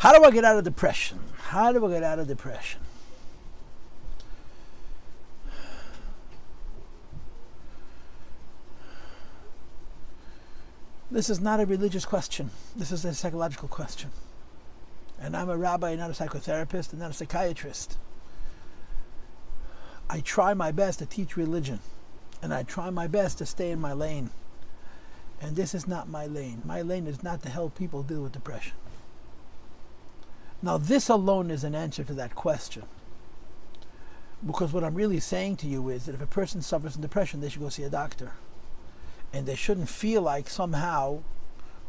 How do I get out of depression? How do I get out of depression? This is not a religious question. This is a psychological question. And I'm a rabbi, not a psychotherapist, and not a psychiatrist. I try my best to teach religion, and I try my best to stay in my lane. And this is not my lane. My lane is not to help people deal with depression. Now, this alone is an answer to that question. Because what I'm really saying to you is that if a person suffers from depression, they should go see a doctor. And they shouldn't feel like somehow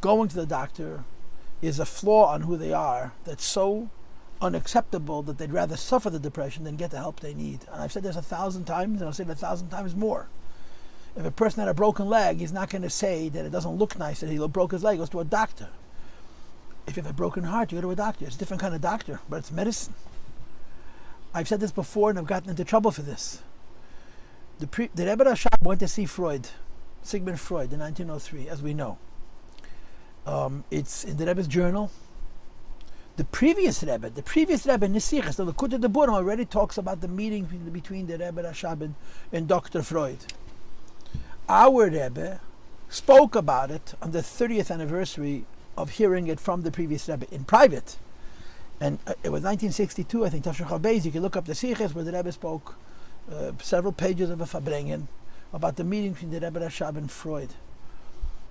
going to the doctor is a flaw on who they are that's so unacceptable that they'd rather suffer the depression than get the help they need. And I've said this 1,000 times, and I'll say it 1,000 times more. If a person had a broken leg, he's not going to say that it doesn't look nice that he broke his leg, he goes to a doctor. If you have a broken heart, you go to a doctor. It's a different kind of doctor, but it's medicine. I've said this before, and I've gotten into trouble for this. The Rebbe Rashab went to see Freud, Sigmund Freud, in 1903, as we know. It's in the Rebbe's journal. The previous Rebbe, Nesichas, the Likutei Deburim, already talks about the meeting between the Rebbe Rashab and Dr. Freud. Our Rebbe spoke about it on the 30th anniversary of hearing it from the previous Rebbe in private. And it was 1962, I think, Tafshir Chav. You can look up the Siches where the Rebbe spoke, several pages of a Fabrengen, about the meeting between the Rebbe Rashab and Freud.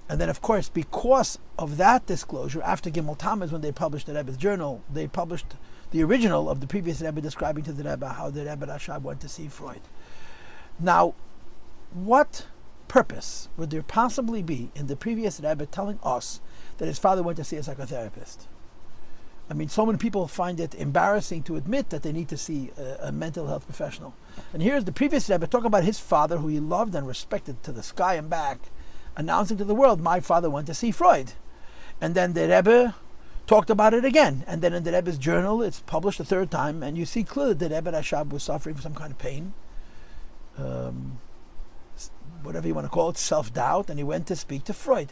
And then, of course, because of that disclosure, after Gimel Tammuz, when they published the Rebbe's journal, they published the original of the previous Rebbe describing to the Rebbe how the Rebbe Rashab went to see Freud. Now, what purpose would there possibly be in the previous Rebbe telling us that his father went to see a psychotherapist? I mean, so many people find it embarrassing to admit that they need to see a mental health professional. And here's the previous Rebbe talking about his father, who he loved and respected to the sky and back, announcing to the world, my father went to see Freud. And then the Rebbe talked about it again. And then in the Rebbe's journal, it's published a third time, and you see clearly that Rebbe Rashab was suffering from some kind of pain, whatever you want to call it, self-doubt, and he went to speak to Freud.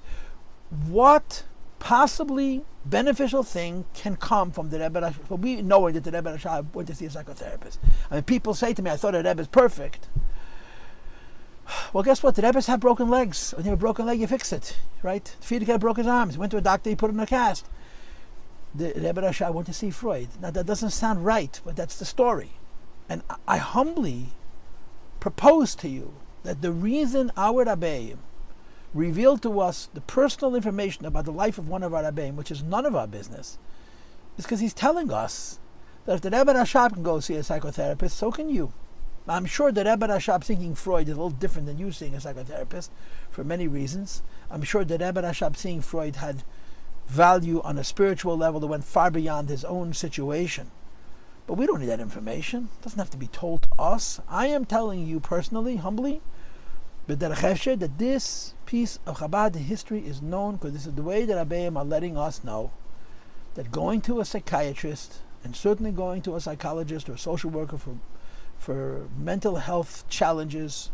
What possibly beneficial thing can come from the Rebbe Rashab, from we knowing that the Rebbe Rashab went to see a psychotherapist? I mean, people say to me, I thought the Rebbe is perfect. Well, guess what? The Rebbes have broken legs. When you have a broken leg, you fix it, right? The Frierdiker broke his arms. He went to a doctor, he put him in a cast. The Rebbe Rashab went to see Freud. Now, that doesn't sound right, but that's the story. And I humbly propose to you that the reason our Rabbeim revealed to us the personal information about the life of one of our Rabbeim, which is none of our business, is because he's telling us that if the Rebbe Rashab can go see a psychotherapist, so can you. I'm sure that Rebbe Rashab seeing Freud is a little different than you seeing a psychotherapist for many reasons. I'm sure that Rebbe Rashab seeing Freud had value on a spiritual level that went far beyond his own situation. But we don't need that information. It doesn't have to be told to us. I am telling you personally, humbly, that this piece of Chabad history is known because this is the way that Rabbeim are letting us know that going to a psychiatrist and certainly going to a psychologist or a social worker for mental health challenges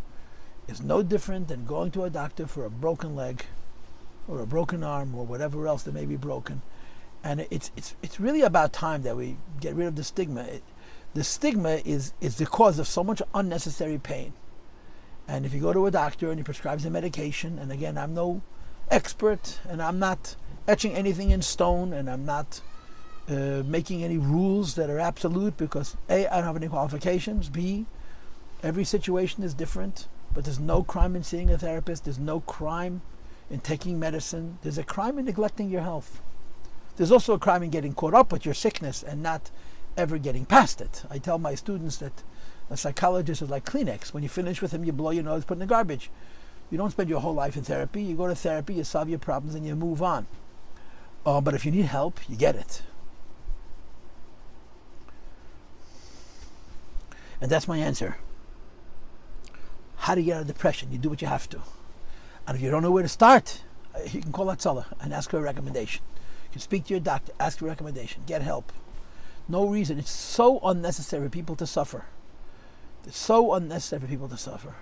is no different than going to a doctor for a broken leg or a broken arm or whatever else that may be broken. And it's really about time that we get rid of the stigma. The stigma is the cause of so much unnecessary pain. And if you go to a doctor and he prescribes a medication, and again, I'm no expert and I'm not etching anything in stone and I'm not making any rules that are absolute because A, I don't have any qualifications, B, every situation is different, but there's no crime in seeing a therapist, there's no crime in taking medicine, there's a crime in neglecting your health. There's also a crime in getting caught up with your sickness and not ever getting past it. I tell my students that a psychologist is like Kleenex. When you finish with him, you blow your nose, put in the garbage. You don't spend your whole life in therapy. You go to therapy, you solve your problems, and you move on. But if you need help, you get it. And that's my answer. How to get out of depression? You do what you have to. And if you don't know where to start, you can call Hatzalah and ask for a recommendation. You can speak to your doctor, ask for a recommendation, get help. No reason. It's so unnecessary for people to suffer. It's so unnecessary for people to suffer.